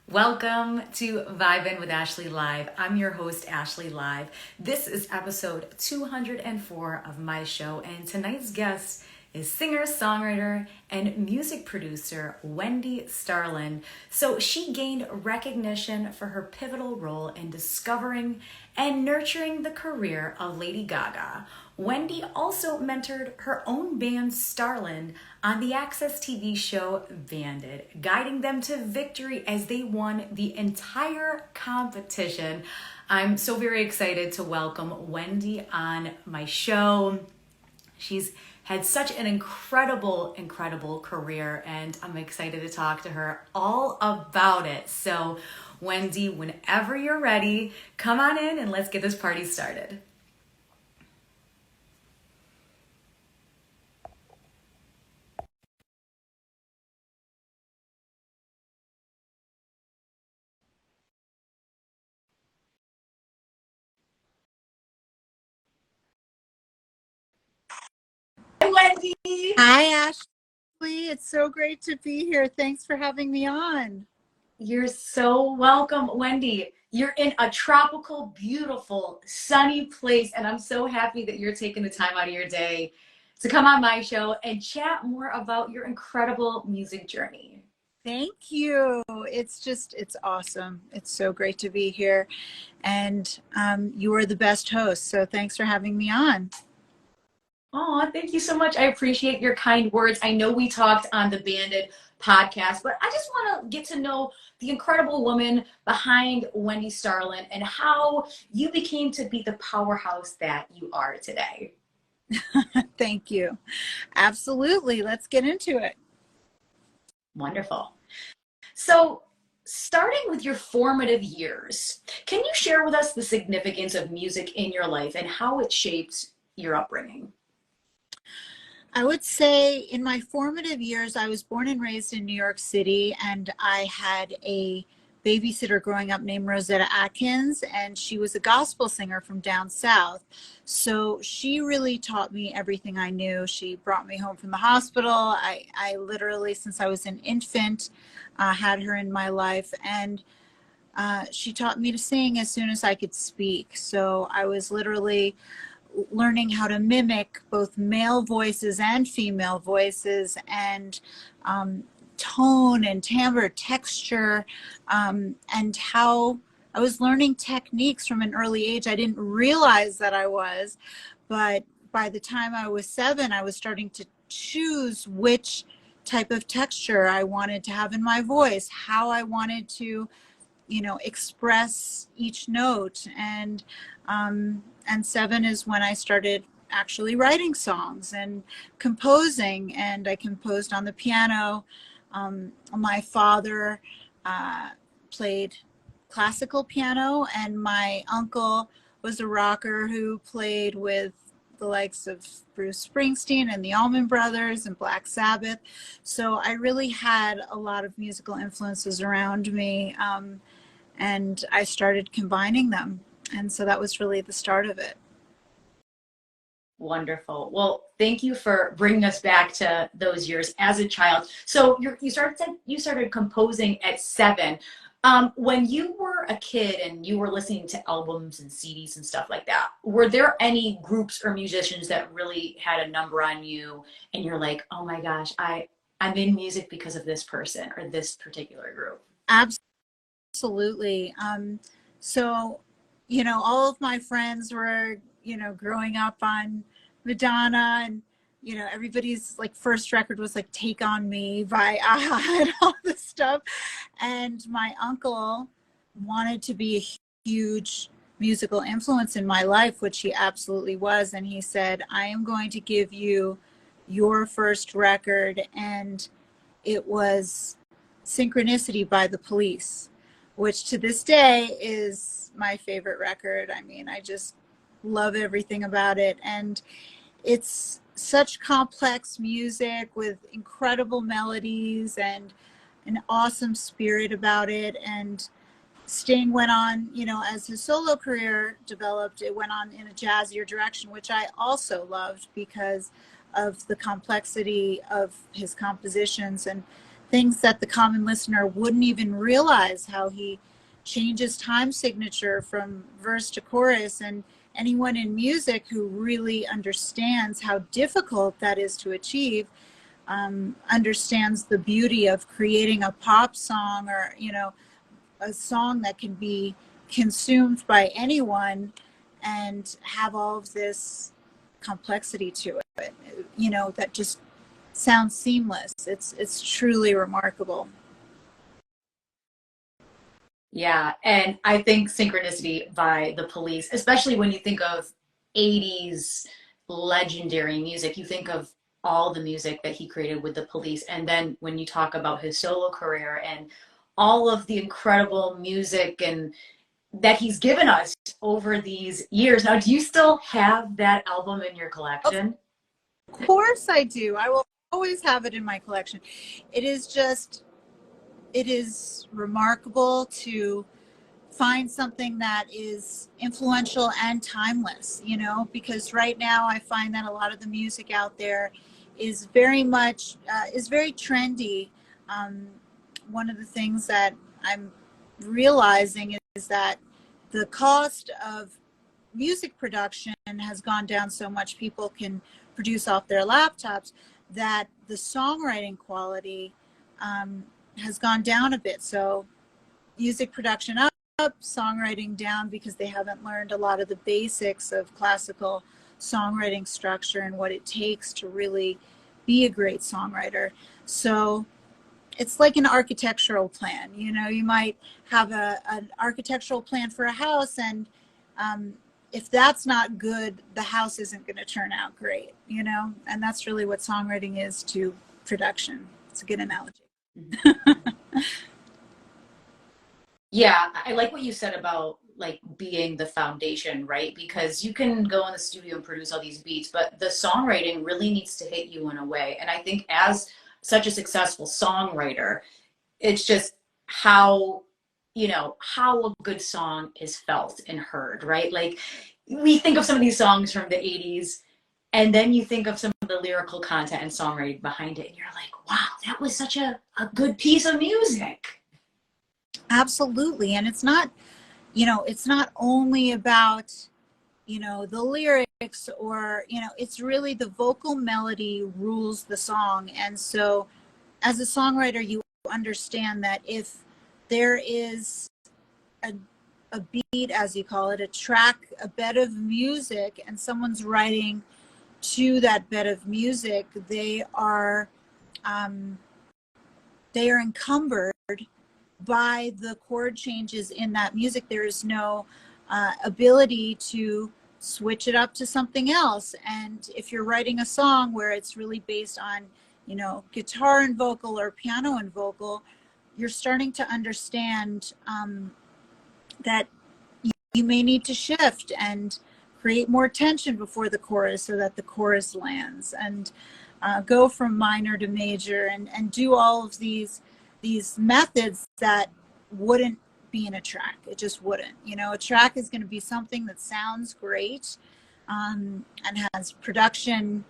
Welcome to Vibin with Ashley Live. I'm your host, Ashley Live. This is episode 204 of my show, and tonight's guest is singer, songwriter, and music producer Wendy Starland. So she gained recognition for her pivotal role in discovering and nurturing the career of Lady Gaga. Wendy also mentored her own band Starland on the Access TV show Bandit, guiding them to victory as they won the entire competition. I'm so very excited to welcome Wendy on my show. She's had such an incredible career, and I'm excited to talk to her all about it. So, Wendy, whenever you're ready, come on in and let's get this party started. Hi, Wendy. Hi, Ashley. It's so great to be here. Thanks for having me on. You're so welcome, Wendy. You're in a tropical, beautiful, sunny place, and I'm so happy that you're taking the time out of your day to come on my show and chat more about your incredible music journey. Thank you. It's awesome. It's so great to be here. And you are the best host. So thanks for having me on. Oh, thank you so much. I appreciate your kind words. I know we talked on the Bandit podcast, but I just want to get to know the incredible woman behind Wendy Starland and how you became to be the powerhouse that you are today. Thank you. Absolutely. Let's get into it. Wonderful. So, starting with your formative years, can you share with us the significance of music in your life and how it shaped your upbringing? I would say in my formative years, I was born and raised in New York City, and I had a babysitter growing up named Rosetta Atkins, and she was a gospel singer from down south. So she really taught me everything I knew. She brought me home from the hospital. I literally, since I was an infant, had her in my life, and she taught me to sing as soon as I could speak. So I was literally learning how to mimic both male voices and female voices, and tone and timbre, texture, and how I was learning techniques from an early age. I didn't realize that I was, but by the time I was 7, I was starting to choose which type of texture I wanted to have in my voice, how I wanted to express each note. And 7 is when I started actually writing songs and composing, and I composed on the piano. My father played classical piano, and my uncle was a rocker who played with the likes of Bruce Springsteen and the Allman Brothers and Black Sabbath. So I really had a lot of musical influences around me. And I started combining them. And so that was really the start of it. Wonderful. Well, thank you for bringing us back to those years as a child. So you started composing at 7. When you were a kid and you were listening to albums and CDs and stuff like that, were there any groups or musicians that really had a number on you and you're like, oh my gosh, I'm in music because of this person or this particular group? Absolutely. So, all of my friends were, growing up on Madonna, and, everybody's like first record was like Take On Me by AHA and all this stuff. And my uncle wanted to be a huge musical influence in my life, which he absolutely was. And he said, I am going to give you your first record. And it was Synchronicity by The Police, which to this day is my favorite record. I mean, I just love everything about it. And it's such complex music with incredible melodies and an awesome spirit about it. And Sting went on, as his solo career developed, it went on in a jazzier direction, which I also loved because of the complexity of his compositions. And things that the common listener wouldn't even realize, how he changes time signature from verse to chorus. And anyone in music who really understands how difficult that is to achieve understands the beauty of creating a pop song, or, you know, a song that can be consumed by anyone and have all of this complexity to it, you know, that just sounds seamless. It's truly remarkable. Yeah, and I think Synchronicity by The Police, especially when you think of 80s legendary music, you think of all the music that he created with The Police. And then when you talk about his solo career and all of the incredible music and that he's given us over these years. Now, do you still have that album in your collection? Of course I do. I will always have it in my collection. It is just, it is remarkable to find something that is influential and timeless, you know, because right now I find that a lot of the music out there is very much, is very trendy. Um, One of the things that I'm realizing is that the cost of music production has gone down so much, people can produce off their laptops, that the songwriting quality has gone down a bit. So music production up, songwriting down, because they haven't learned a lot of the basics of classical songwriting structure and what it takes to really be a great songwriter. So it's like an architectural plan. You know, you might have an architectural plan for a house, and if that's not good, the house isn't going to turn out great, you know? And that's really what songwriting is to production. It's a good analogy. Yeah, I like what you said about like being the foundation, right? Because you can go in the studio and produce all these beats, but the songwriting really needs to hit you in a way. And I think as such a successful songwriter, it's just how, you know, how a good song is felt and heard, right? Like we think of some of these songs from the 80s, and then you think of some of the lyrical content and songwriting behind it, and you're like, wow, that was such a good piece of music. Absolutely. And it's not, you know, it's not only about, you know, the lyrics, or, you know, it's really the vocal melody rules the song. And so as a songwriter, you understand that if there is a, a beat, as you call it, a track, a bed of music, and someone's writing to that bed of music, they are encumbered by the chord changes in that music. There is no ability to switch it up to something else. And if you're writing a song where it's really based on, you know, guitar and vocal or piano and vocal, you're starting to understand that you may need to shift and create more tension before the chorus so that the chorus lands, and go from minor to major, and do all of these methods that wouldn't be in a track. It just wouldn't. You know, a track is going to be something that sounds great and has production,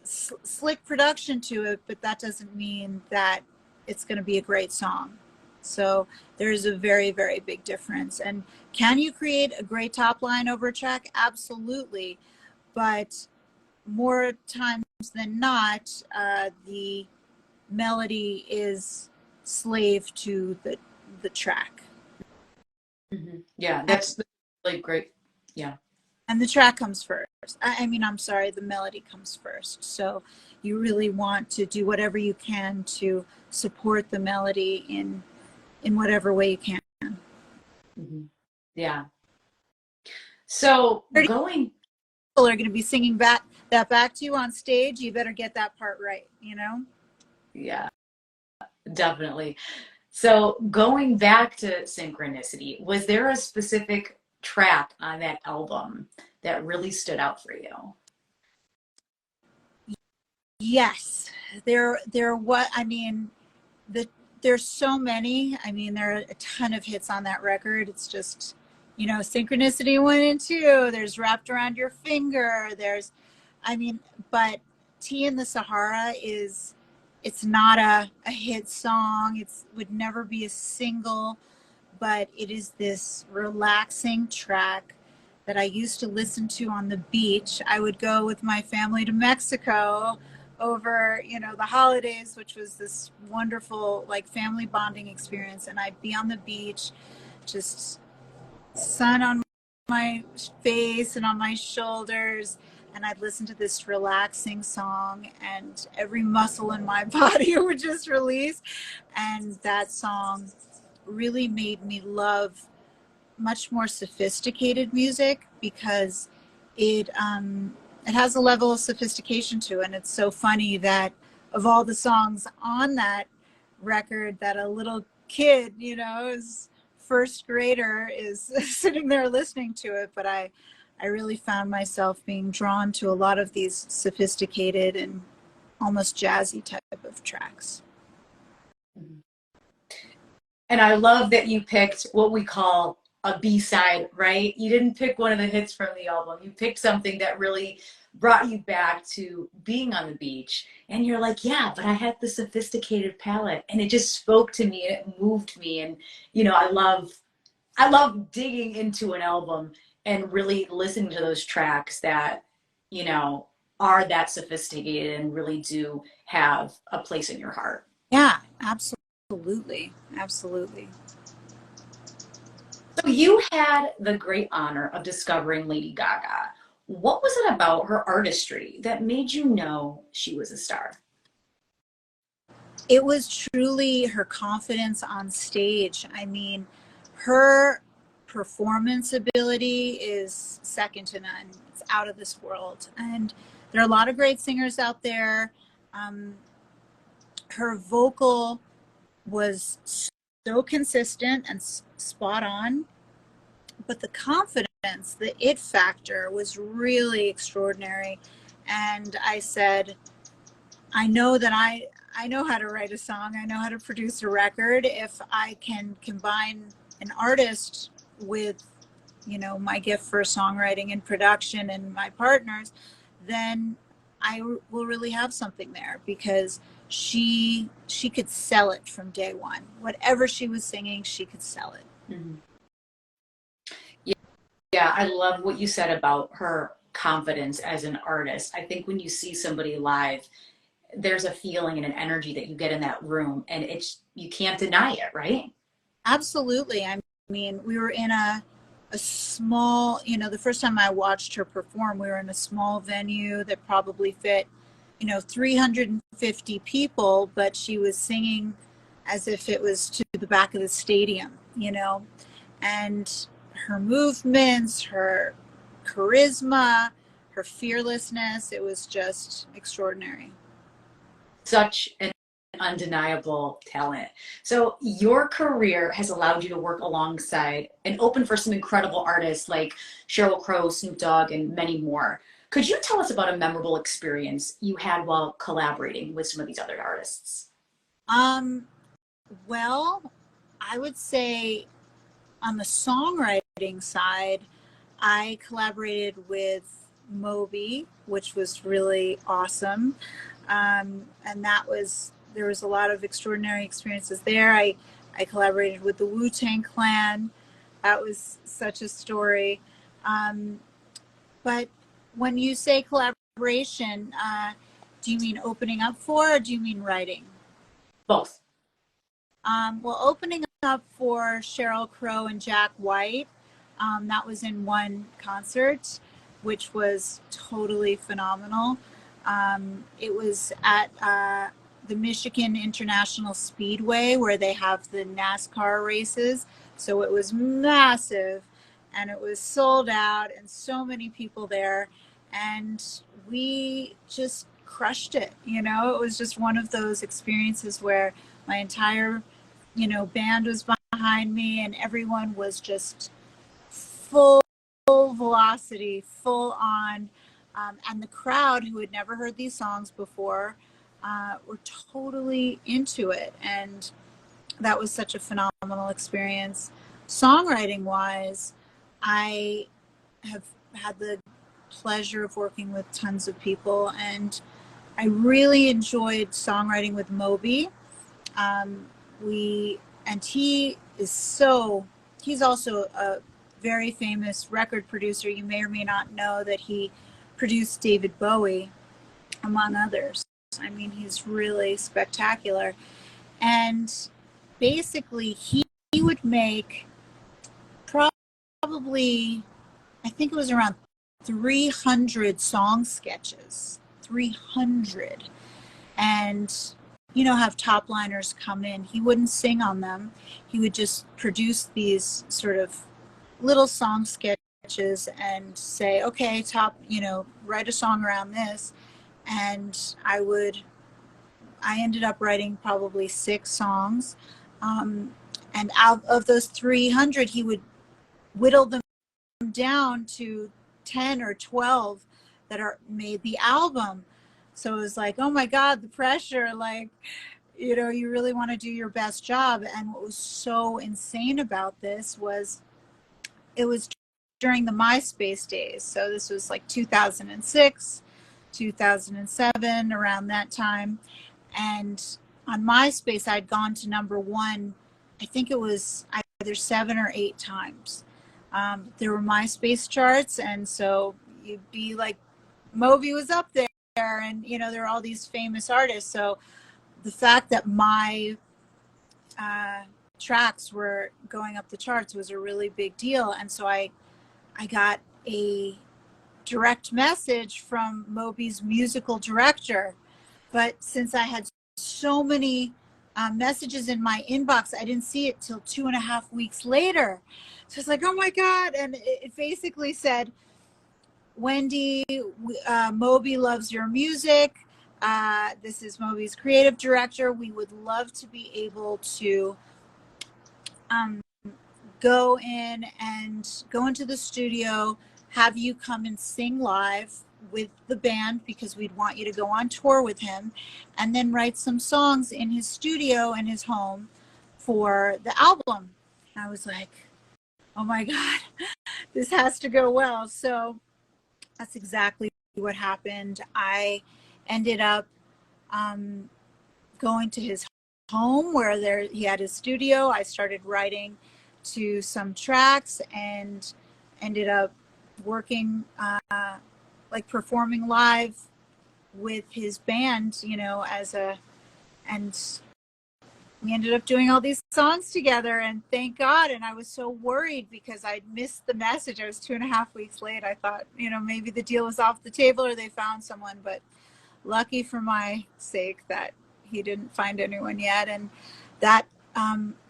slick production to it, but that doesn't mean that it's going to be a great song. So there's a very, very big difference. And can you create a great top line over a track? Absolutely. But more times than not, the melody is slave to the track. Mm-hmm. Yeah, that's really great. Yeah. And the track comes first. I mean, I'm sorry, the melody comes first. So you really want to do whatever you can to support the melody in whatever way you can. Mm-hmm. Yeah. So going, People are going to be singing back to you on stage. You better get that part right, you know? yeah, definitely. So going back to Synchronicity, was there a specific track on that album that really stood out for you? Yes. What I mean, there's so many. I mean, there are a ton of hits on that record. It's just, you know, Synchronicity 1 and 2. There's Wrapped Around Your Finger. There's, I mean, but Tea in the Sahara is it's not a hit song. It would never be a single, but it is this relaxing track that I used to listen to on the beach. I would go with my family to Mexico over, the holidays, which was this wonderful like family bonding experience. And I'd be on the beach, just sun on my face and on my shoulders, and I'd listen to this relaxing song and every muscle in my body would just release. And that song really made me love much more sophisticated music because it has a level of sophistication to it. And it's so funny that of all the songs on that record, that a little kid, is first grader is sitting there listening to it. But I really found myself being drawn to a lot of these sophisticated and almost jazzy type of tracks. And I love that you picked what we call a B-side, right? You didn't pick one of the hits from the album. You picked something that really brought you back to being on the beach. And you're like, yeah, but I had the sophisticated palette. And it just spoke to me and it moved me. And, I love digging into an album and really listening to those tracks that, are that sophisticated and really do have a place in your heart. Yeah, absolutely. Absolutely. So you had the great honor of discovering Lady Gaga. What was it about her artistry that made you know she was a star? It was truly her confidence on stage. I mean, her performance ability is second to none. It's out of this world. And there are a lot of great singers out there. Her vocal was so consistent and spot on, but the confidence, the it factor was really extraordinary. And I said, I know that I know how to write a song. I know how to produce a record. If I can combine an artist with, my gift for songwriting and production and my partners, then I will really have something there, because she could sell it from day one. Whatever she was singing, she could sell it. Mm-hmm. Yeah, I love what you said about her confidence as an artist. I think when you see somebody live, there's a feeling and an energy that you get in that room, and you can't deny it, right? Absolutely. I mean, we were in a small, the first time I watched her perform, we were in a small venue that probably fit, 350 people, but she was singing as if it was to the back of the stadium, and her movements, her charisma, her fearlessness, it was just extraordinary. Such an undeniable talent. So your career has allowed you to work alongside and open for some incredible artists like Sheryl Crow, Snoop Dogg, and many more. Could you tell us about a memorable experience you had while collaborating with some of these other artists? Well, I would say on the songwriting side, I collaborated with Moby, which was really awesome. And there was a lot of extraordinary experiences there. I collaborated with the Wu-Tang Clan. That was such a story. But when you say collaboration, do you mean opening up for, or do you mean writing? Both. Well, opening up for Sheryl Crow and Jack White, that was in one concert, which was totally phenomenal. It was at the Michigan International Speedway, where they have the NASCAR races. So it was massive, and it was sold out, and so many people there. And we just crushed it. It was just one of those experiences where my entire, band was behind me, and everyone was just full velocity, full on. And the crowd, who had never heard these songs before, were totally into it. And that was such a phenomenal experience. Songwriting wise, I have had the pleasure of working with tons of people, and I really enjoyed songwriting with Moby. Um, he is he's also a very famous record producer. You may or may not know that he produced David Bowie, among others. I mean, he's really spectacular. And basically, he would make probably, I think it was around 300 song sketches. 300. And have top liners come in. He wouldn't sing on them. He would just produce these sort of little song sketches and say, okay, write a song around this. And I ended up writing probably 6 songs. And out of those 300, he would whittle them down to 10 or 12 that made the album. So it was like, oh my God, the pressure, like, you really want to do your best job. And what was so insane about this was it was during the MySpace days. So this was like 2006, 2007, around that time. And on MySpace, I'd gone to #1, I think it was either 7 or 8 times. There were MySpace charts. And so you'd be like, Moby was up there. And there are all these famous artists. So the fact that my tracks were going up the charts was a really big deal. And so I got a direct message from Moby's musical director. But since I had so many messages in my inbox, I didn't see it till 2.5 weeks later. So it's like, oh my God. And it basically said, Wendy, Moby loves your music. This is Moby's creative director. We would love to be able to go into the studio, have you come and sing live with the band because we'd want you to go on tour with him, and then write some songs in his studio in his home for the album. And I was like, oh my God, this has to go well. So that's exactly what happened. I ended up going to his home where he had his studio. I started writing to some tracks and ended up working, performing live with his band, and we ended up doing all these songs together, and thank God. And I was so worried because I'd missed the message. I was 2.5 weeks late. I thought, maybe the deal was off the table or they found someone, but lucky for my sake that he didn't find anyone yet. And that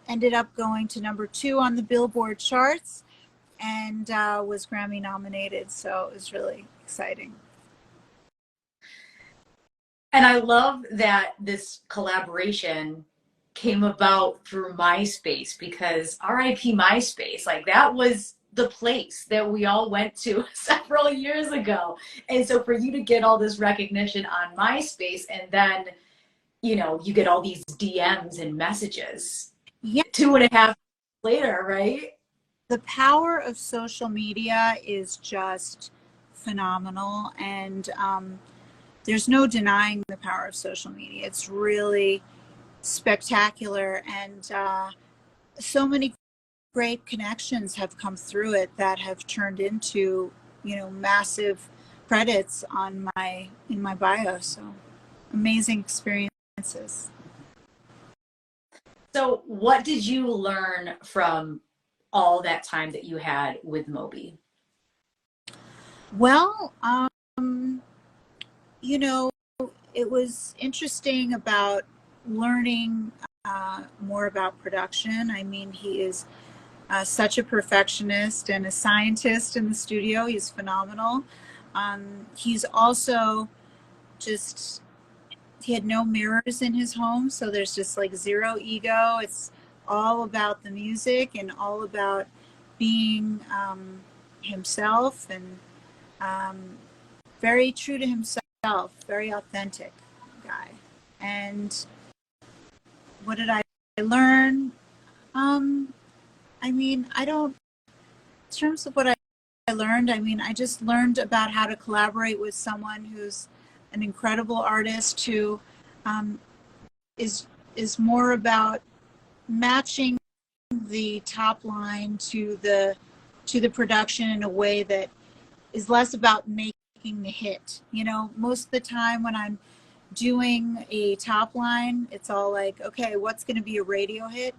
ended up going to #2 on the Billboard charts and was Grammy nominated. So it was really exciting. And I love that this collaboration came about through MySpace, because RIP MySpace, like, that was the place that we all went to several years ago. And so for you to get all this recognition on MySpace, and then, you get all these DMs and messages. Yeah. 2.5 later, right? The power of social media is just phenomenal. And there's no denying the power of social media. It's really spectacular. And so many great connections have come through it that have turned into, massive credits in my bio. So amazing experiences. So what did you learn from all that time that you had with Moby? Well, it was interesting about learning more about production. I mean, he is such a perfectionist and a scientist in the studio. He's phenomenal. He's also he had no mirrors in his home, so there's just like zero ego. It's all about the music and all about being himself, and very true to himself, very authentic guy. And what did I learn? In terms of what I learned, I just learned about how to collaborate with someone who's an incredible artist who is more about matching the top line to the production in a way that is less about making the hit. You know, most of the time when I'm doing a top line, it's all like, okay, what's going to be a radio hit?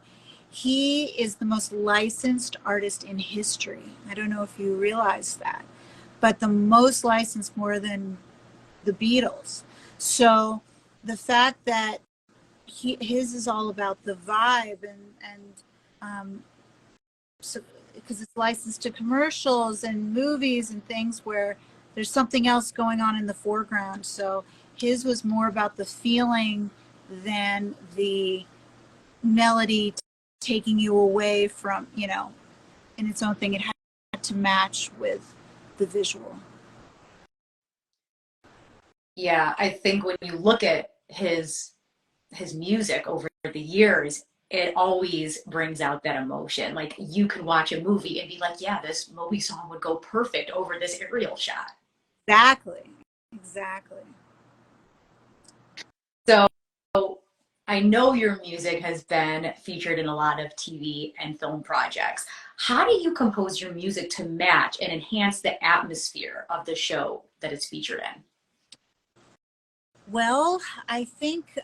He is the most licensed artist in history. I don't know if you realize that, but the most licensed, more than the Beatles. So the fact that his is all about the vibe and so because it's licensed to commercials and movies and things where there's something else going on in the foreground. So his was more about the feeling than the melody taking you away from, you know, in its own thing. It had to match with the visual. Yeah, I think when you look at his music over the years, it always brings out that emotion. Like you could watch a movie and be like, yeah, this Moby song would go perfect over this aerial shot. Exactly. So I know your music has been featured in a lot of TV and film projects. How do you compose your music to match and enhance the atmosphere of the show that it's featured in? Well, I think,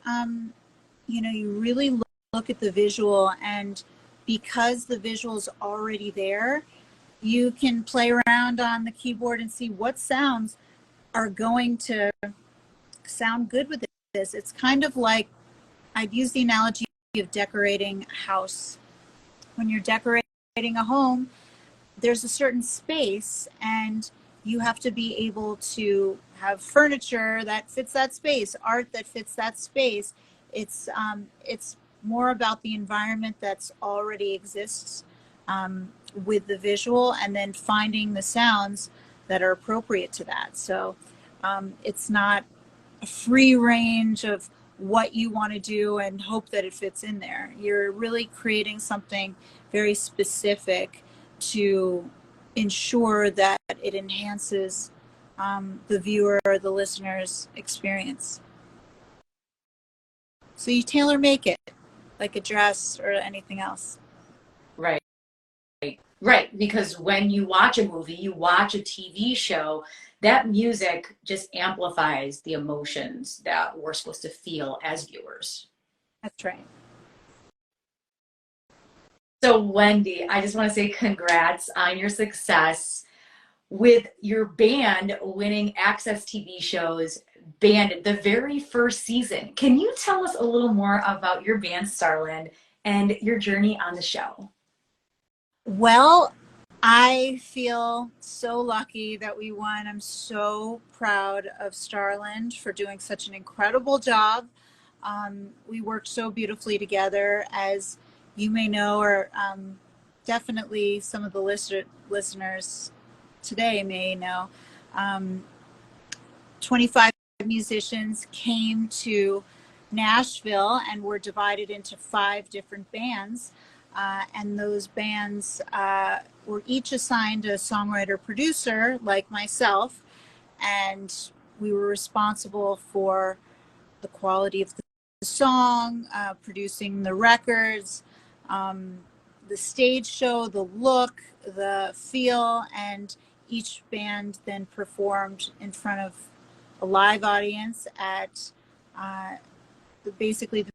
you know, you really look at the visual, and because the visual's already there, you can play around on the keyboard and see what sounds are going to sound good with this. It's kind of like, I'd use the analogy of decorating a house. When you're decorating a home, there's a certain space, and you have to be able to have furniture that fits that space, art that fits that space. It's more about the environment that's already exists with the visual, and then finding the sounds that are appropriate to that. So it's not a free range of what you want to do and hope that it fits in there. You're really creating something very specific to ensure that it enhances the viewer or the listener's experience. So you tailor make it like a dress or anything else. Right. Right, because when you watch a movie, you watch a TV show, that music just amplifies the emotions that we're supposed to feel as viewers. That's right. So, Wendy, I just want to say congrats on your success with your band winning Access TV shows Banded the very first season. Can you tell us a little more about your band Starland and your journey on the show? Well, I feel so lucky that we won. I'm so proud of Starland for doing such an incredible job. We worked so beautifully together, as you may know, or definitely some of the listeners today may know. 25 musicians came to Nashville and were divided into 5 different bands. And those bands were each assigned a songwriter producer like myself, and we were responsible for the quality of the song, producing the records, the stage show, the look, the feel, and each band then performed in front of a live audience at basically the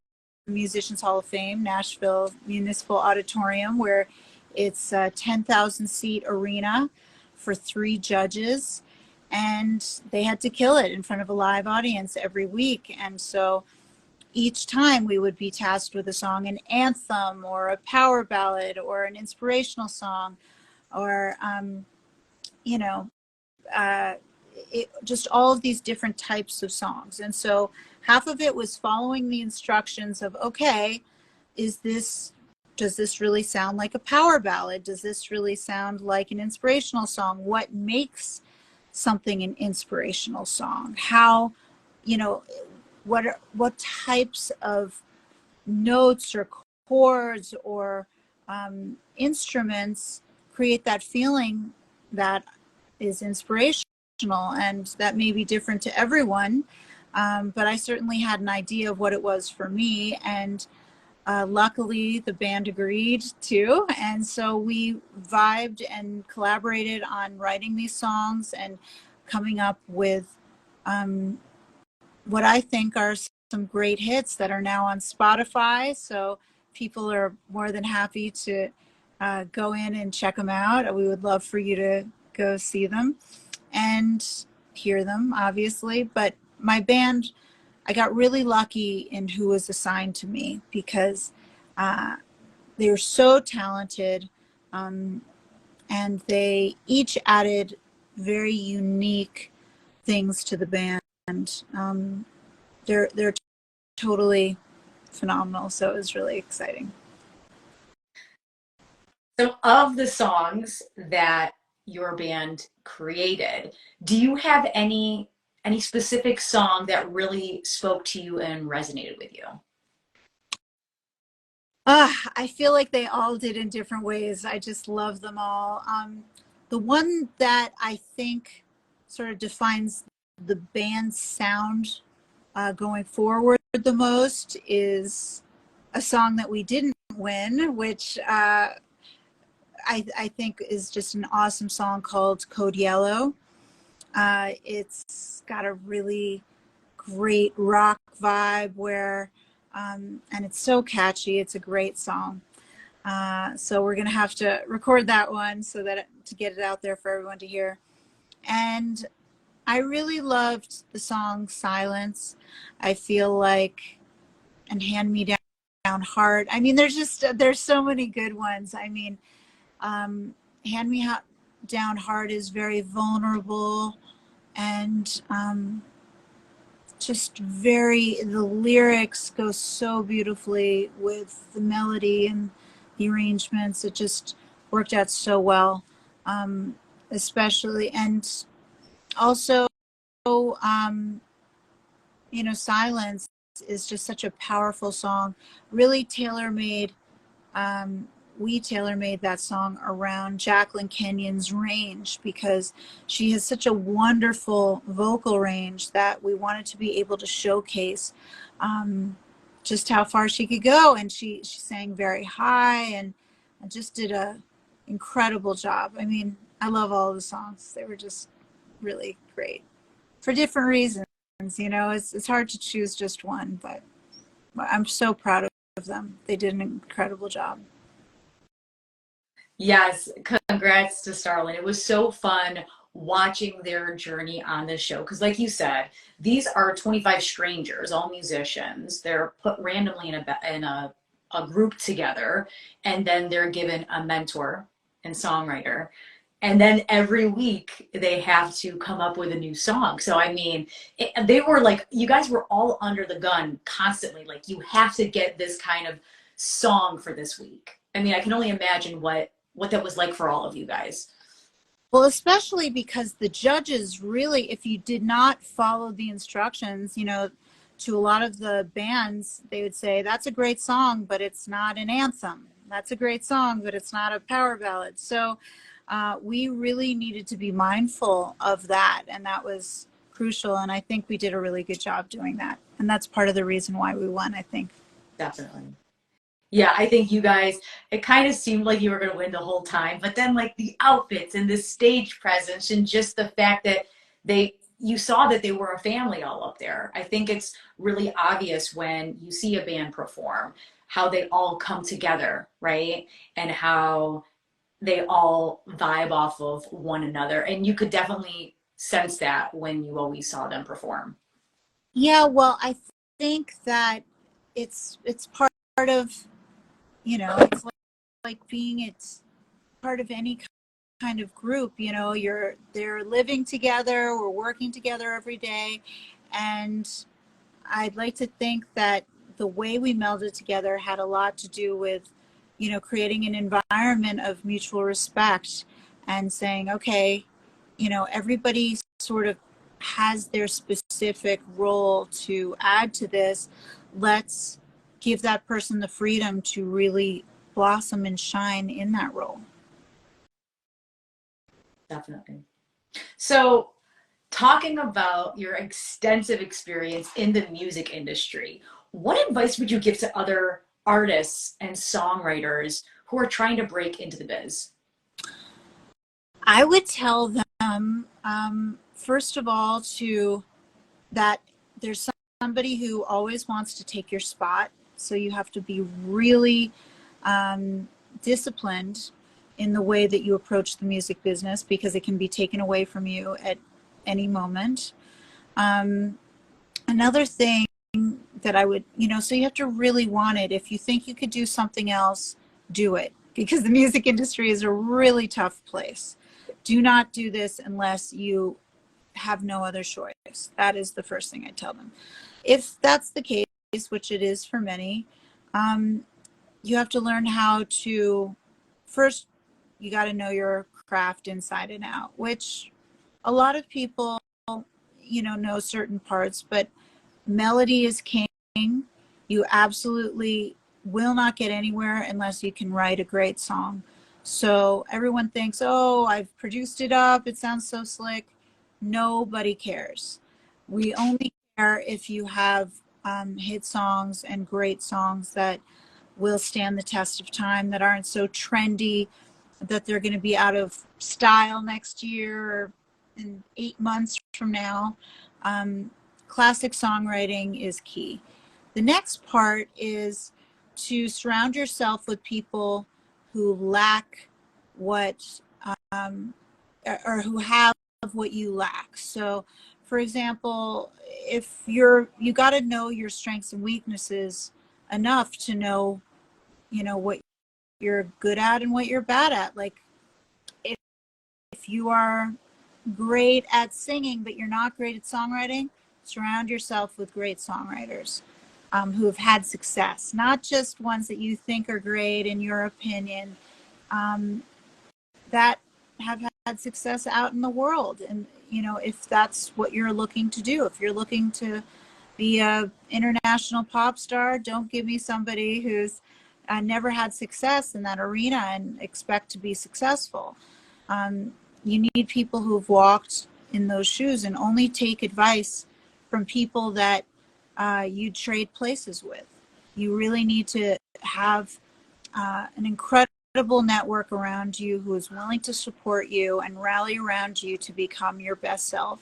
Musicians Hall of Fame, Nashville Municipal Auditorium, where it's a 10,000 seat arena for 3 judges, and they had to kill it in front of a live audience every week. And so each time we would be tasked with a song, an anthem or a power ballad or an inspirational song, or you know, just all of these different types of songs. And so half of it was following the instructions of, okay, does this really sound like a power ballad? Does this really sound like an inspirational song? What makes something an inspirational song? How, you know, what types of notes or chords or instruments create that feeling that is inspirational? and that may be different to everyone. But I certainly had an idea of what it was for me, and luckily the band agreed too. And so we vibed and collaborated on writing these songs and coming up with what I think are some great hits that are now on Spotify. So people are more than happy to go in and check them out. We would love for you to go see them and hear them, obviously. But my band, I got really lucky in who was assigned to me, because they were so talented, and they each added very unique things to the band. They're totally phenomenal. So it was really exciting. So, of the songs that your band created, do you have any specific song that really spoke to you and resonated with you? I feel like they all did in different ways. I just love them all. The one that I think sort of defines the band's sound going forward the most is a song that we didn't win, which I think is just an awesome song called Code Yellow. It's got a really great rock vibe and it's so catchy. It's a great song. So we're going to have to record that one to get it out there for everyone to hear. And I really loved the song Silence. I feel like, and Hand Me Down Heart. I mean, there's so many good ones. I mean, Hand Me Down Heart is very vulnerable and the lyrics go so beautifully with the melody and the arrangements. It just worked out so well, especially, and also, Silence is just such a powerful song, really tailor-made. We tailor-made that song around Jacqueline Kenyon's range, because she has such a wonderful vocal range that we wanted to be able to showcase just how far she could go. And she sang very high and just did a incredible job. I mean, I love all of the songs. They were just really great for different reasons. It's hard to choose just one, but I'm so proud of them. They did an incredible job. Yes, congrats to Starland. It was so fun watching their journey on this show. Because, like you said, these are 25 strangers, all musicians. They're put randomly in a group together, and then they're given a mentor and songwriter. And then every week they have to come up with a new song. So, I mean, they were like, you guys were all under the gun constantly. Like, you have to get this kind of song for this week. I mean, I can only imagine what that was like for all of you guys. Well, especially because the judges really, if you did not follow the instructions, to a lot of the bands, they would say, that's a great song, but it's not an anthem. That's a great song, but it's not a power ballad. So we really needed to be mindful of that. And that was crucial. And I think we did a really good job doing that. And that's part of the reason why we won, I think. Definitely. Yeah, I think you guys, it kind of seemed like you were going to win the whole time, but then like the outfits and the stage presence and just the fact that you saw that they were a family all up there. I think it's really obvious when you see a band perform how they all come together, right? And how they all vibe off of one another. And you could definitely sense that when you always saw them perform. Yeah, well, I think that it's part of, it's it's part of any kind of group. They're living together, we're working together every day, and I'd like to think that the way we melded together had a lot to do with creating an environment of mutual respect and saying, okay, everybody sort of has their specific role to add to this. Let's give that person the freedom to really blossom and shine in that role. Definitely. So talking about your extensive experience in the music industry, what advice would you give to other artists and songwriters who are trying to break into the biz? I would tell them, first of all, that there's somebody who always wants to take your spot. So you have to be really disciplined in the way that you approach the music business, because it can be taken away from you at any moment. Another thing that I would, so you have to really want it. If you think you could do something else, do it, because the music industry is a really tough place. Do not do this unless you have no other choice. That is the first thing I tell them. If that's the case, which it is for many, you have to learn how to, first, you got to know your craft inside and out, which a lot of people, know certain parts, but melody is king. You absolutely will not get anywhere unless you can write a great song. So everyone thinks, oh, I've produced it up, it sounds so slick. Nobody cares. We only care if you have hit songs and great songs that will stand the test of time, that aren't so trendy that they're going to be out of style next year or in 8 months from now. Classic songwriting is key. The next part is to surround yourself with people who lack what, or who have what you lack. So, for example, if you got to know your strengths and weaknesses enough to know, what you're good at and what you're bad at. Like, if you are great at singing, but you're not great at songwriting, surround yourself with great songwriters who have had success, not just ones that you think are great in your opinion, that have had success out in the world. And, if that's what you're looking to do, if you're looking to be a international pop star, don't give me somebody who's never had success in that arena and expect to be successful. You need people who've walked in those shoes, and only take advice from people that you trade places with. You really need to have an incredible network around you who is willing to support you and rally around you to become your best self.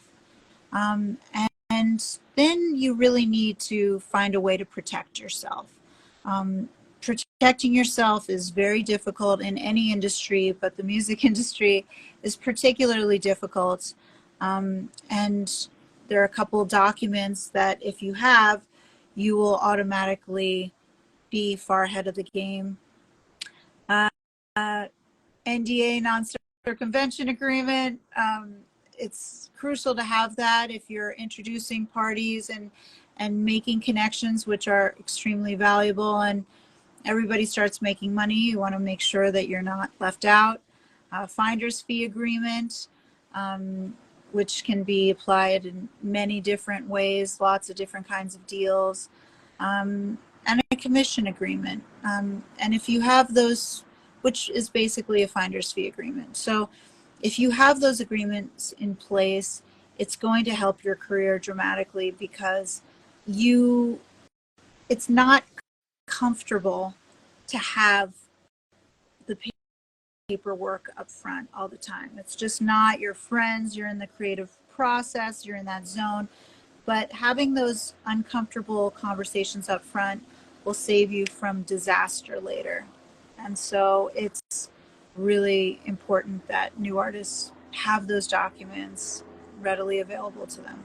And then you really need to find a way to protect yourself. Protecting yourself is very difficult in any industry, but the music industry is particularly difficult. And there are a couple of documents that if you have, you will automatically be far ahead of the game. NDA, non-circumvention agreement. It's crucial to have that if you're introducing parties and making connections, which are extremely valuable. And everybody starts making money. You want to make sure that you're not left out. Finder's fee agreement, which can be applied in many different ways, lots of different kinds of deals, and a commission agreement. And if you have those, which is basically a finder's fee agreement. So if you have those agreements in place, it's going to help your career dramatically, because it's not comfortable to have the paperwork up front all the time. It's just not your friends. You're in the creative process, you're in that zone. But having those uncomfortable conversations up front will save you from disaster later. And so it's really important that new artists have those documents readily available to them.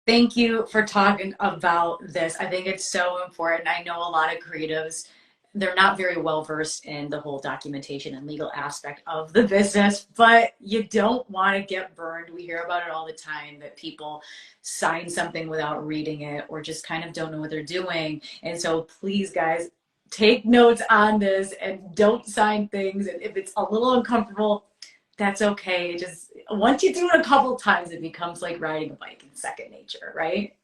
Thank you for talking about this. I think it's so important. I know a lot of creatives, they're not very well versed in the whole documentation and legal aspect of the business, but you don't want to get burned. We hear about it all the time, that people sign something without reading it or just kind of don't know what they're doing. And so please, guys, take notes on this and don't sign things. And if it's a little uncomfortable, that's okay. Just once you do it a couple times, it becomes like riding a bike in second nature, right?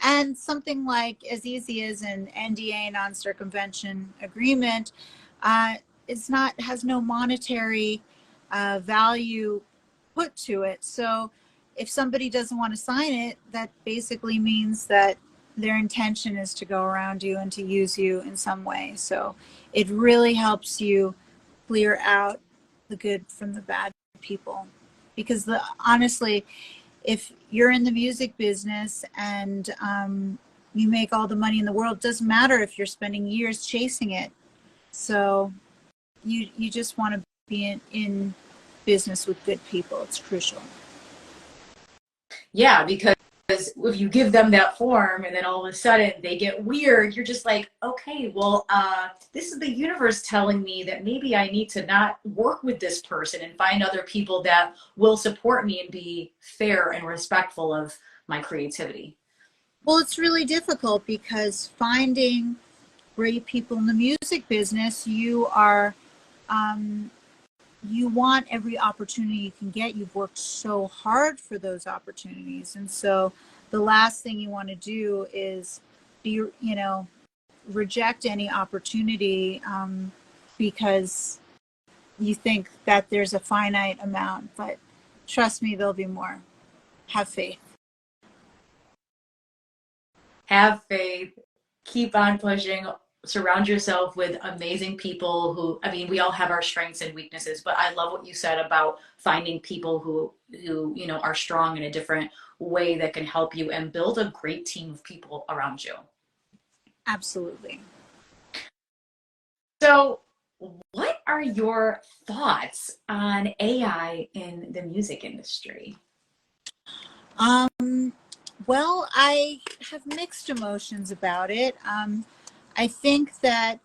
And something like as easy as an NDA, non-circumvention agreement, has no monetary value put to it. So if somebody doesn't want to sign it, that basically means that their intention is to go around you and to use you in some way. So it really helps you clear out the good from the bad people. Because honestly, if you're in the music business and you make all the money in the world, it doesn't matter if you're spending years chasing it. So you just want to be in business with good people. It's crucial. Yeah, because if you give them that form and then all of a sudden they get weird, you're just like, okay, well, this is the universe telling me that maybe I need to not work with this person and find other people that will support me and be fair and respectful of my creativity. Well, it's really difficult because finding great people in the music business, you want every opportunity you can get. You've worked so hard for those opportunities. And so the last thing you want to do is reject any opportunity because you think that there's a finite amount. But trust me, there'll be more. Have faith. Have faith, keep on pushing, surround yourself with amazing people who, I mean, we all have our strengths and weaknesses, but I love what you said about finding people who are strong in a different way that can help you and build a great team of people around you. Absolutely. So what are your thoughts on AI in the music industry? Well, I have mixed emotions about it. I think that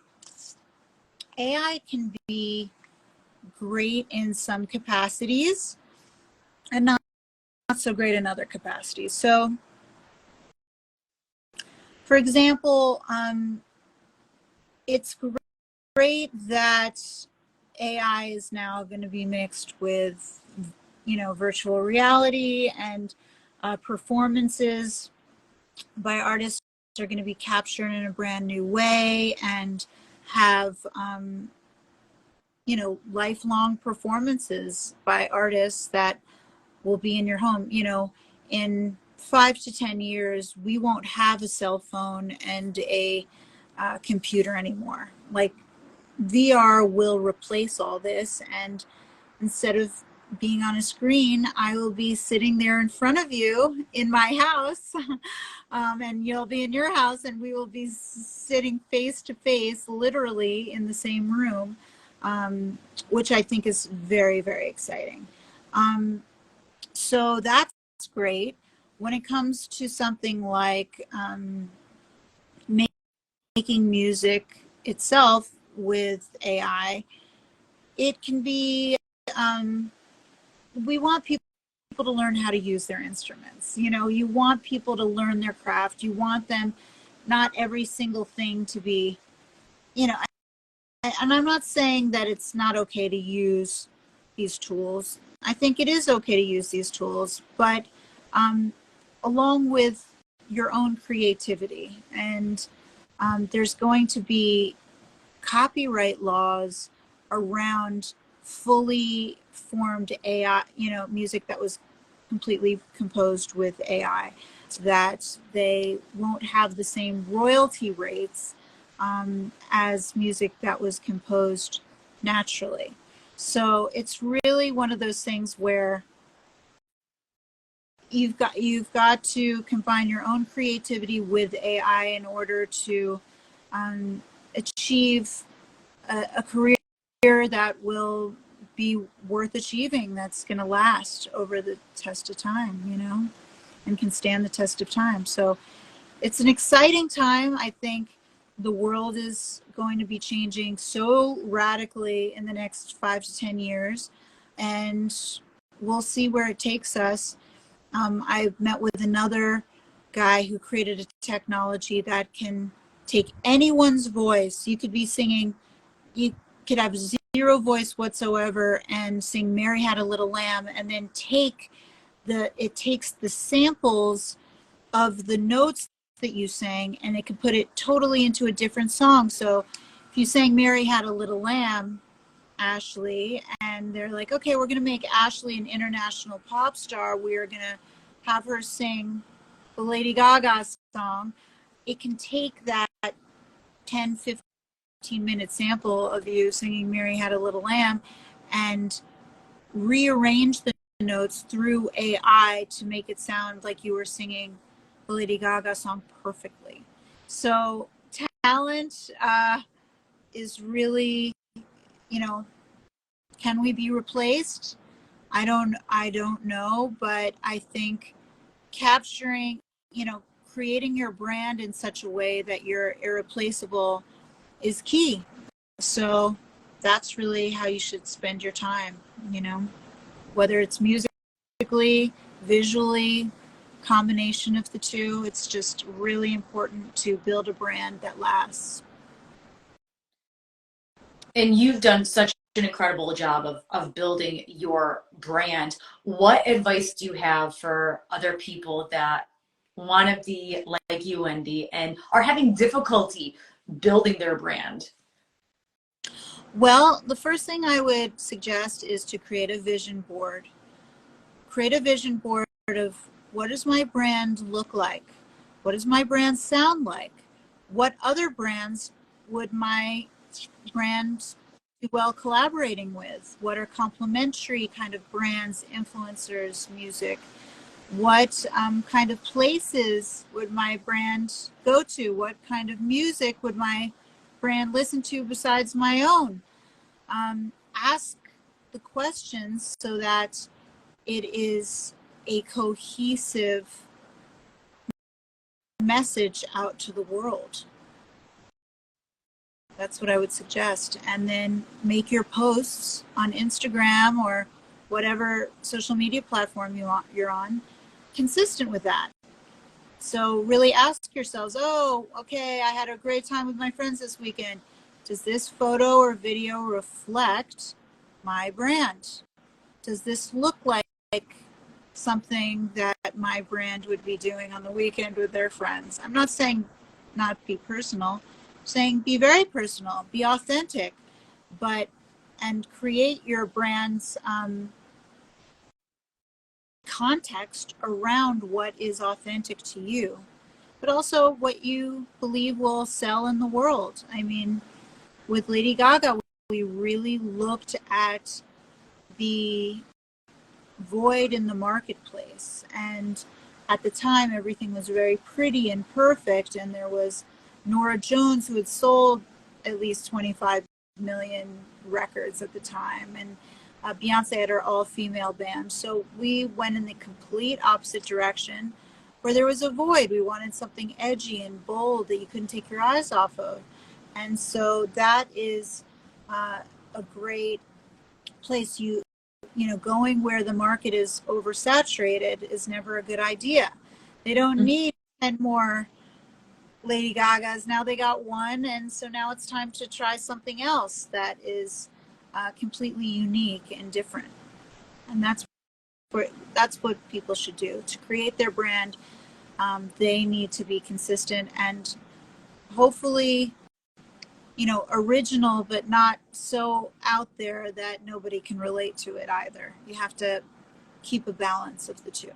AI can be great in some capacities and not so great in other capacities. So, for example, it's great that AI is now going to be mixed with, virtual reality, and performances by artists are going to be captured in a brand new way and have lifelong performances by artists that will be in your home. In 5 to 10 years we won't have a cell phone and a computer anymore. Like, VR will replace all this, and instead of being on a screen, I will be sitting there in front of you in my house, and you'll be in your house, and we will be sitting face to face, literally in the same room, which I think is very, very exciting. So that's great. When it comes to something like making music itself with AI, it can be, we want people to learn how to use their instruments. You want people to learn their craft. You want them, not every single thing to be, and I'm not saying that it's not okay to use these tools. I think it is okay to use these tools, but along with your own creativity. And there's going to be copyright laws around fully formed AI, music that was completely composed with AI, that they won't have the same royalty rates as music that was composed naturally. So it's really one of those things where you've got to combine your own creativity with AI in order to achieve a career that will be worth achieving, that's going to last over the test of time, and can stand the test of time. So it's an exciting time. I think the world is going to be changing so radically in the next 5 to 10 years, and we'll see where it takes us. I met with another guy who created a technology that can take anyone's voice. You could be singing, you could have zero voice whatsoever and sing Mary Had a Little Lamb, and then it takes the samples of the notes that you sang, and it can put it totally into a different song. So if you sang Mary Had a Little Lamb, Ashley, and they're like, okay, we're going to make Ashley an international pop star. We're going to have her sing the Lady Gaga song. It can take that 10, 15-minute sample of you singing Mary Had a Little Lamb and rearrange the notes through AI to make it sound like you were singing the Lady Gaga song perfectly. So talent is really, can we be replaced? I don't know, but I think capturing, creating your brand in such a way that you're irreplaceable is key. So that's really how you should spend your time, whether it's musically, visually, combination of the two. It's just really important to build a brand that lasts. And you've done such an incredible job of building your brand. What advice do you have for other people that want to be like you, Wendy, and are having difficulty building their brand? Well, the first thing I would suggest is to create a vision board. Create a vision board of what does my brand look like? What does my brand sound like? What other brands would my brand do well collaborating with? What are complementary kind of brands, influencers, music? What kind of places would my brand go to? What kind of music would my brand listen to besides my own? Ask the questions so that it is a cohesive message out to the world. That's what I would suggest. And then make your posts on Instagram or whatever social media platform you're on consistent with that. So really ask yourselves, oh, okay, I had a great time with my friends this weekend. Does this photo or video reflect my brand? Does this look like something that my brand would be doing on the weekend with their friends? I'm not saying not be personal, I'm saying be very personal, be authentic, and create your brand's context around what is authentic to you, but also what you believe will sell in the world. I mean, with Lady Gaga, we really looked at the void in the marketplace. And at the time, everything was very pretty and perfect. And there was Norah Jones, who had sold at least 25 million records at the time. And Beyonce had her all-female band. So we went in the complete opposite direction where there was a void. We wanted something edgy and bold that you couldn't take your eyes off of. And so that is a great place. Going where the market is oversaturated is never a good idea. They don't need 10 more Lady Gagas. Now they got one. And so now it's time to try something else that is completely unique and different. And that's what people should do. To create their brand, they need to be consistent and hopefully original, but not so out there that nobody can relate to it either. You have to keep a balance of the two.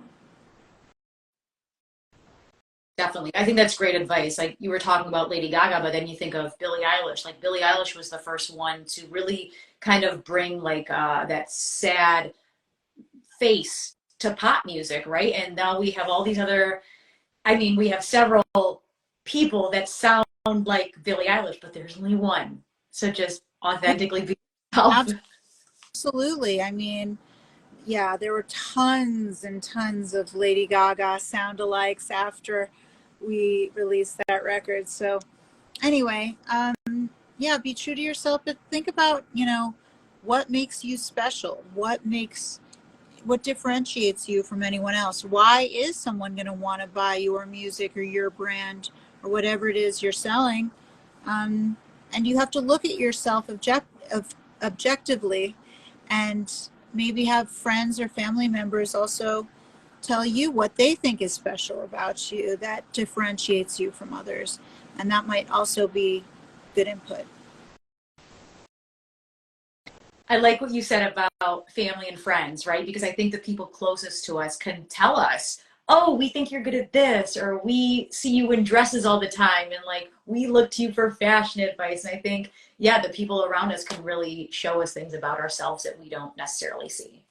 Definitely. I think that's great advice. Like you were talking about Lady Gaga, but then you think of Billie Eilish. Like Billie Eilish was the first one to really kind of bring like that sad face to pop music, right? And now we have all these other, we have several people that sound like Billie Eilish, but there's only one. So just authentically be yourself. Absolutely. Yeah, there were tons and tons of Lady Gaga sound-alikes after we released that record. So anyway, yeah, be true to yourself, but think about, what makes you special? What differentiates you from anyone else? Why is someone going to want to buy your music or your brand or whatever it is you're selling? And you have to look at yourself objectively, and maybe have friends or family members also tell you what they think is special about you that differentiates you from others. And that might also be good input. I like what you said about family and friends, right? Because I think the people closest to us can tell us, oh, we think you're good at this, or we see you in dresses all the time, and like we look to you for fashion advice. And I think, yeah, the people around us can really show us things about ourselves that we don't necessarily see.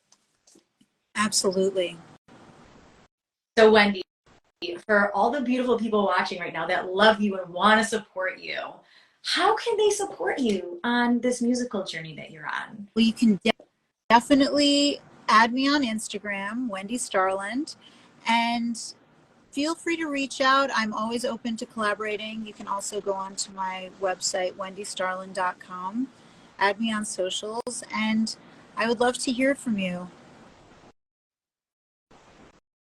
Absolutely. So, Wendy, for all the beautiful people watching right now that love you and want to support you, how can they support you on this musical journey that you're on? Well, you can definitely add me on Instagram, Wendy Starland, and feel free to reach out. I'm always open to collaborating. You can also go onto my website, wendystarland.com, add me on socials, and I would love to hear from you.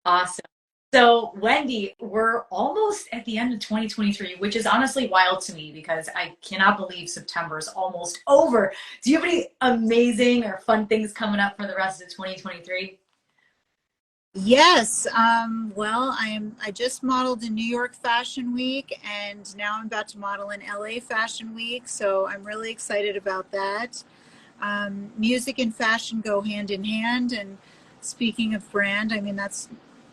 Awesome. So, Wendy, we're almost at the end of 2023, which is honestly wild to me because I cannot believe September is almost over. Do you have any amazing or fun things coming up for the rest of 2023? Yes. Well, I just modeled in New York Fashion Week, and now I'm about to model in LA Fashion Week. So I'm really excited about that. Music and fashion go hand in hand. And speaking of brand, I mean, that's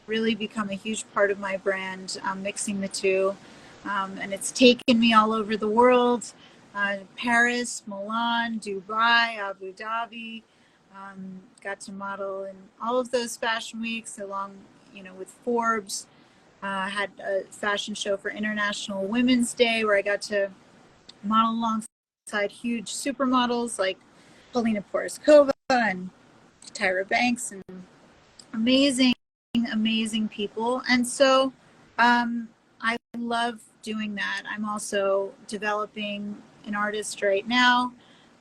really become a huge part of my brand, mixing the two. And it's taken me all over the world, Paris, Milan, Dubai, Abu Dhabi. Got to model in all of those fashion weeks along, with Forbes. Had a fashion show for International Women's Day where I got to model alongside huge supermodels like Paulina Poroskova and Tyra Banks and amazing, amazing people. And so I love doing that. I'm also developing an artist right now,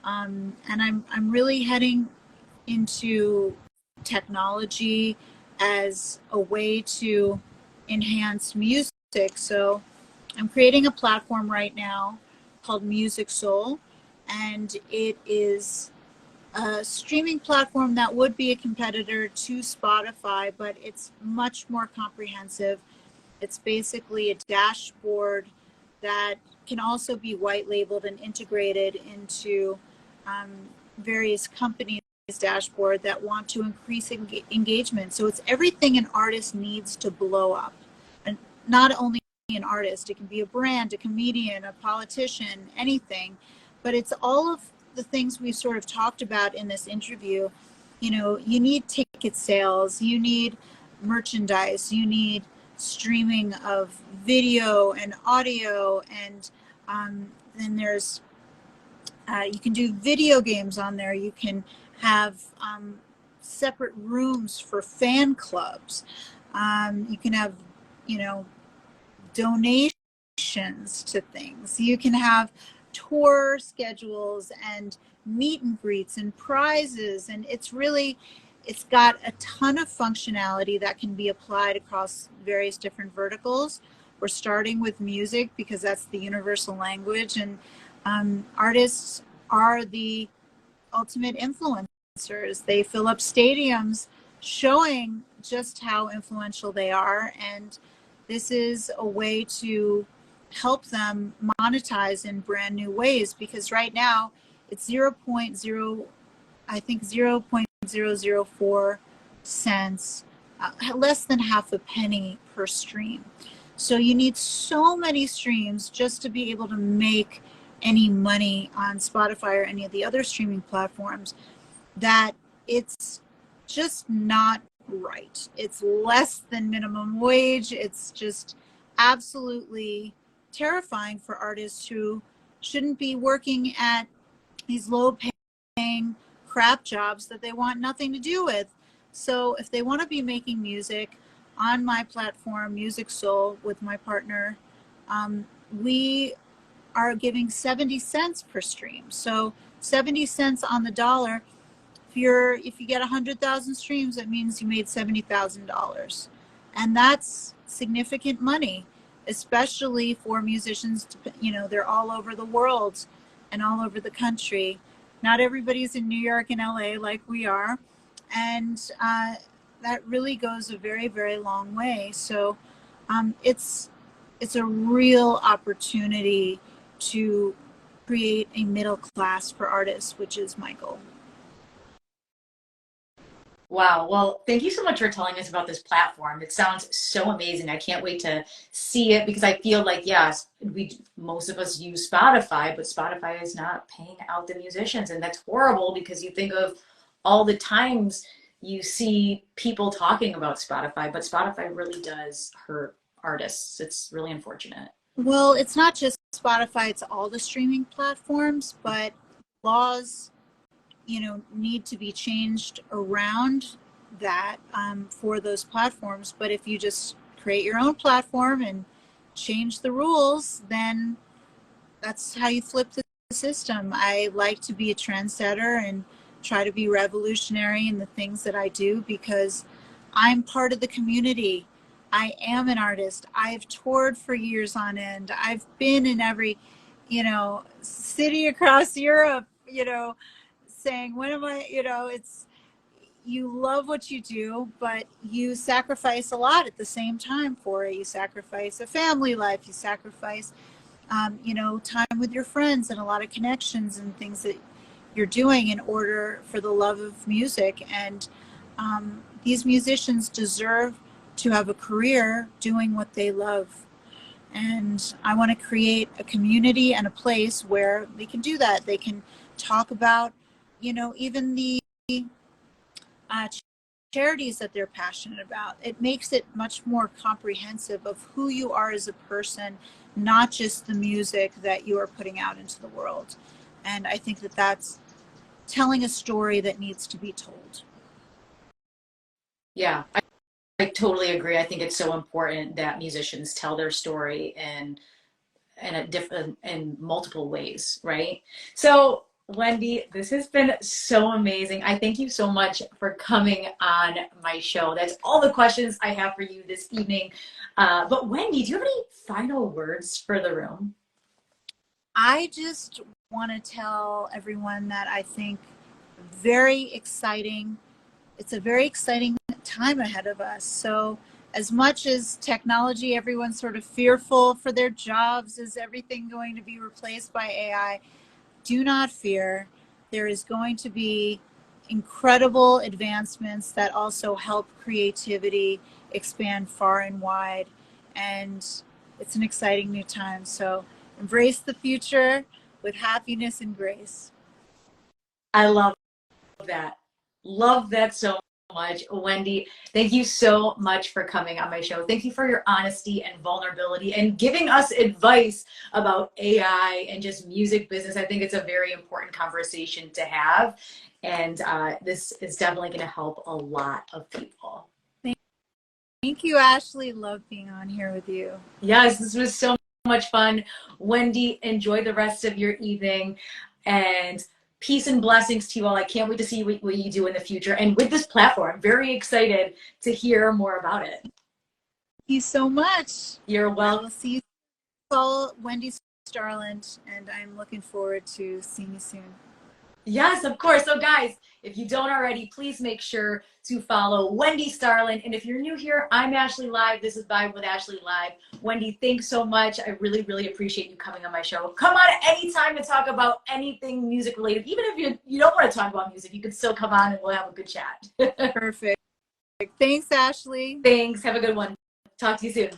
and I'm really heading into technology as a way to enhance music. So I'm creating a platform right now called Music Soul, and it is a streaming platform that would be a competitor to Spotify, but it's much more comprehensive. It's basically a dashboard that can also be white labeled and integrated into um, various companies' dashboard that want to increase engagement. So it's everything an artist needs to blow up. And not only an artist, it can be a brand, a comedian, a politician, anything. But it's all of the things we've sort of talked about in this interview. You need ticket sales, you need merchandise, you need streaming of video and audio, and then there's you can do video games on there. You can have separate rooms for fan clubs. You can have, you know, donations to things. You can have tour schedules and meet and greets and prizes. And it's got a ton of functionality that can be applied across various different verticals. We're starting with music because that's the universal language, and artists are the ultimate influencers. They fill up stadiums showing just how influential they are, and this is a way to help them monetize in brand new ways, because right now it's 0.0, I think 0.004 cents, less than half a penny per stream. So you need so many streams just to be able to make any money on Spotify or any of the other streaming platforms, that it's just not right. It's less than minimum wage. It's just absolutely terrifying for artists who shouldn't be working at these low paying crap jobs that they want nothing to do with. So if they want to be making music on my platform, Music Soul, with my partner, we are giving 70 cents per stream. So 70 cents on the dollar. If you get 100,000 streams, that means you made $70,000. And that's significant money, especially for musicians. They're all over the world and all over the country. Not everybody's in New York and LA like we are. And that really goes a very, very long way. So it's a real opportunity to create a middle class for artists, which is my goal. Wow. Well, thank you so much for telling us about this platform. It sounds so amazing. I can't wait to see it because I feel like, yes, most of us use Spotify, but Spotify is not paying out the musicians. And that's horrible because you think of all the times you see people talking about Spotify, but Spotify really does hurt artists. It's really unfortunate. Well, it's not just Spotify, it's all the streaming platforms, but laws, need to be changed around that for those platforms. But if you just create your own platform and change the rules, then that's how you flip the system. I like to be a trendsetter and try to be revolutionary in the things that I do because I'm part of the community. I am an artist. I've toured for years on end. I've been in every, city across Europe, saying, when am I, it's, you love what you do, but you sacrifice a lot at the same time for it. You sacrifice a family life, you sacrifice time with your friends and a lot of connections and things that you're doing in order for the love of music. And these musicians deserve to have a career doing what they love. And I want to create a community and a place where they can do that. They can talk about, even the uh, charities that they're passionate about. It makes it much more comprehensive of who you are as a person, not just the music that you are putting out into the world. And I think that that's telling a story that needs to be told. Yeah, I totally agree. I think it's so important that musicians tell their story in a different in multiple ways, right? So, Wendy, this has been so amazing. I thank you so much for coming on my show. That's all the questions I have for you this evening. But Wendy, do you have any final words for the room? I just want to tell everyone that I think very exciting. It's a very exciting time ahead of us. So as much as technology, everyone's sort of fearful for their jobs. Is everything going to be replaced by AI? Do not fear. There is going to be incredible advancements that also help creativity expand far and wide. And it's an exciting new time. So embrace the future with happiness and grace. I love that. Love that so much. Wendy, thank you so much for coming on my show. Thank you for your honesty and vulnerability and giving us advice about AI and just music business. I think it's a very important conversation to have. And this is definitely going to help a lot of people. Thank you, Ashley. Love being on here with you. Yes, this was so much fun. Wendy, enjoy the rest of your evening. And peace and blessings to you all. I can't wait to see what you do in the future. And with this platform, very excited to hear more about it. Thank you so much. You're welcome. I'll see you. Follow Wendy Starland, and I'm looking forward to seeing you soon. Yes, of course. So guys, if you don't already, please make sure to follow Wendy Starland. And if you're new here, I'm Ashley Live. This is Vibe with Ashley Live. Wendy, thanks so much. I really, really appreciate you coming on my show. Come on anytime to talk about anything music related. Even if you don't want to talk about music, you can still come on and we'll have a good chat. Perfect. Thanks, Ashley. Thanks. Have a good one. Talk to you soon.